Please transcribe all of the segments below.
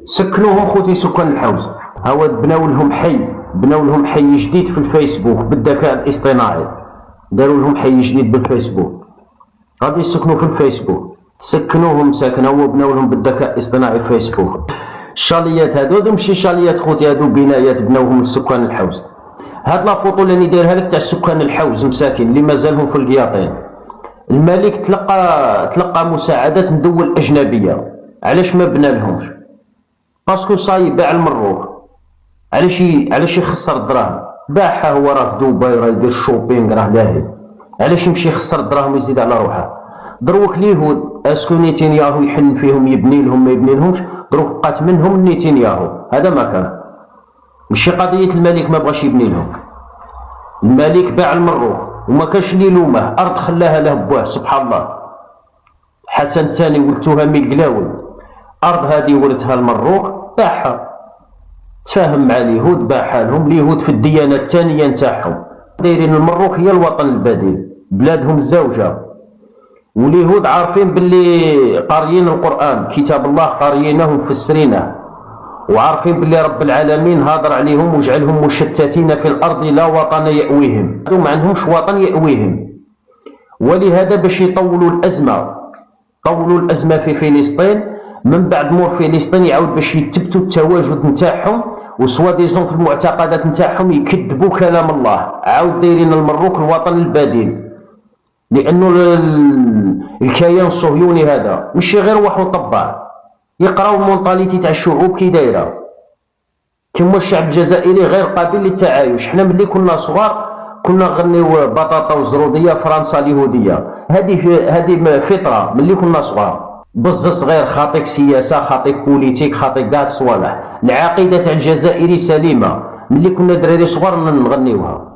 سكنوهم خوتي سكان الحوز. هاو بناو لهم حي جديد في الفيسبوك بالذكاء الاصطناعي، داروا لهم حي جديد بالفيسبوك، غادي يسكنوا في الفيسبوك، سكنوهم ساكنه وبناو لهم بالذكاء الاصطناعي في فيسبوك. الشاليات هادو ماشي شاليات خوتي، هادو بنايات بناوهم لسكان الحوز. هاد لافوطو اللي دايرها لك تاع سكان الحوز مساكن اللي مازالهم في القياطين. الملك تلقى مساعدات من دول اجنبيه. علاش ما بنا لهمش؟ باسكو صاي باع المروك. علاش يخسر الدراهم؟ باعها هو، راه في دبي راه يدير الشوبينغ راه لاهي. علاش يمشي يخسر الدراهم ويزيد على روحه؟ دروك اليهود اسكو نيتنياهو يحن فيهم يبني لهم ما يبني لهمش؟ دروك بقات منهم نيتنياهو، هذا ما كان. ماشي قضيه الملك ما بغاش يبني لهم. الملك باع المروك وما كانش اللي يلومه، ارض خلاها له بواه سبحان الله. حسن الثاني ولدتوها من القلاوي، ارض هذه ولدتها المروك باعها، تفاهم مع اليهود باعها لهم. اليهود في الديانه الثانيه نتاعهم دايرين المروك هي الوطن البديل، بلادهم الزوجه. واليهود عارفين باللي قاريين القران كتاب الله، قاريينه ومفسرينه، وعارفين باللي رب العالمين هاضر عليهم وجعلهم مشتتين في الارض لا وطن يأويهم، ما عندهمش وطن يأويهم. ولهذا باش يطولوا الازمه في فلسطين، من بعد مور فلسطين يعاود باش يثبتوا التواجد نتاعهم، وسوا ديزون في المعتقدات نتاعهم يكذبوا كلام الله. عاود دايرين المروك الوطن البديل، لانه الكيان الصهيوني هذا ماشي غير واحد طباع. يقراو المونطاليتي تاع الشعوب كي دايره، كما الشعب الجزائري غير قابل للتعايش. حنا ملي كنا صغار كنا نغنيو بطاطا وزروديه فرنسا اليهوديه، هذه فطره ملي كنا صغار. بز صغير خاطيك سياسه، خاطيك بوليتيك، خاطيك كاع الصوالح. العقيده تاع الجزائري سليمه، ملي كنا دراري صغار نغنيوها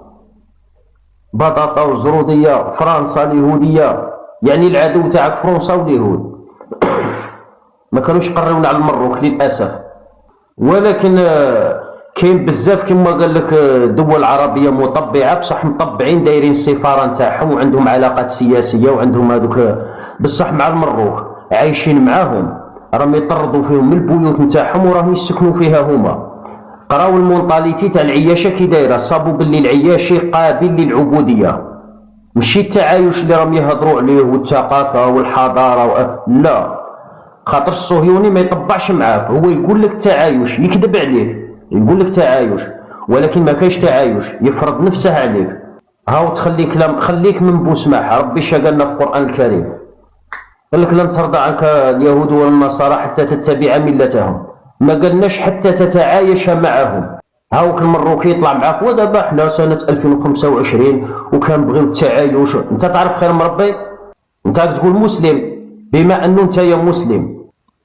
بطاطا وزروديه فرنسا اليهوديه، يعني العدو تاعك فرنسا واليهود. ما كانوش يقريونا على المروك للاسف. ولكن كاين بزاف كما قال لك دول عربيه مطبعه، بصح مطبعين دايرين السفاره نتاعهم وعندهم علاقات سياسيه وعندهم هذوك، بصح مع المروك عايشين معاهم، راهم يطردوا فيهم من البيوت نتاعهم وراهم يسكنوا فيها هما. قراو المونطاليتي تاع العياشه كي دايره، صابوا باللي العياشي قابل للعبوديه، ماشي التعايش اللي راهم يهضروا عليه والثقافه والحضاره لا. خاطر الصهيوني ما يطبعش معاك، هو يقول لك تعايش، يكذب عليك، يقول لك تعايش ولكن ما كاينش تعايش، يفرض نفسه عليك. هاو خليك من بوسماح. ربي شقالنا في القرآن الكريم، قال لك لن ترضى عنك اليهود والنصارى حتى تتبع ملتهم، ما قالناش حتى تتعايش معهم. هاوك المروكي يطلع معاك، ودابا حنا سنة 2025 وكان بغيو التعايش. انت تعرف خير مربي، انت تقول مسلم، بما انه انت يا مسلم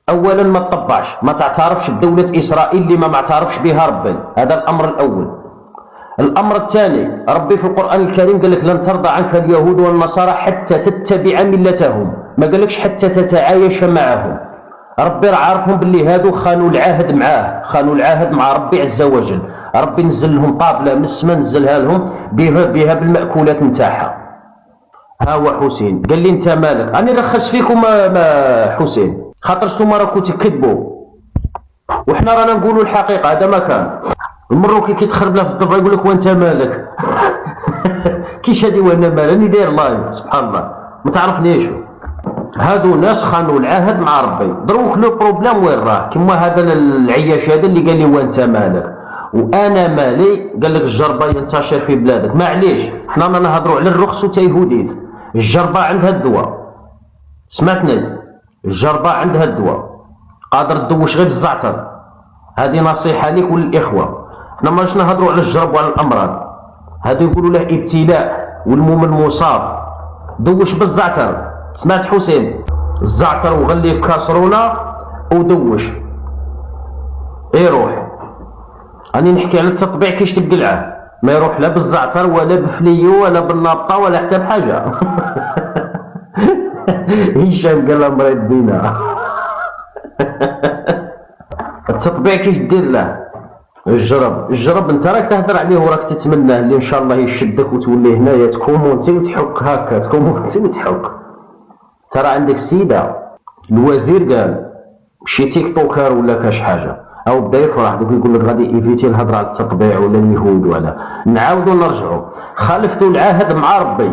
اولا ما تطبعش، ما تعترفش بدولة اسرائيل اللي ما معترفش بها ربي، هذا الامر الاول. الامر الثاني، ربي في القرآن الكريم قال لك لن ترضى عنك اليهود والنصارى حتى تتبع ملتهم، ما قالكش حتى تتعايش معهم. ربي راه عارفهم باللي هادو خانوا العهد معاه، خانوا العهد مع ربي عز وجل. ربي نزل لهم طابلة من السماء، نزلها لهم بها بالمأكولات نتاعها. ها هو حسين قال لي انت مالك، راني نرخص فيكم ما حسين، خاطر نتوما راكم تكذبوا وحنا رانا نقولوا الحقيقه. هذا ما كان. المروكي كي تخرب له في الضبع يقول لك وانت مالك كيش هادي وانا مال، راني داير لايف سبحان الله ما تعرفنيش. هادو ناس خانوا العهد مع ربي. دروك لو بروبليم وين راه؟ كما هذا العياش هذا اللي قال لي وانت مالك وانا مالي، قال لك الجربه ينتشر في بلادك. معليش حنا ما نهضروا على الرخص وتيهوديت، الجربه عندها الدواء، سمعتني؟ الجربه عندها الدواء، قادر تدوش غير الزعتر. هذه نصيحه لك وللاخوه. حنا ماش نهضروا على الجرب وعلى الامراض، هذا يقولوا له ابتلاء والمؤمن مصاب. دوش بالزعتر، سمعت حسين؟ الزعتر وغليه في كاسرونه ودوش يروح. راني نحكي على التطبيع كيش تقلعه، ما يروح لا بالزعتر ولا بفليو ولا بالنابطه ولا حتى بحاجه. هشام قال له مريض بينا. التطبيع كيش دير له؟ الجرب انت راك تهدر عليه وراك تتمناه اللي ان شاء الله يشدك وتولي هنايا تكومونتي وتحك هكا، تكومونتي وتحك. ترى عندك السيده الوزير قال شي تيك توكر ولا كاش حاجه، او بدا يفرح دوك يقول لك غادي ايفيتي الهضره على التطبيع ولا اليهود ولا. نعاودو نرجعو، خالفتو العهد مع ربي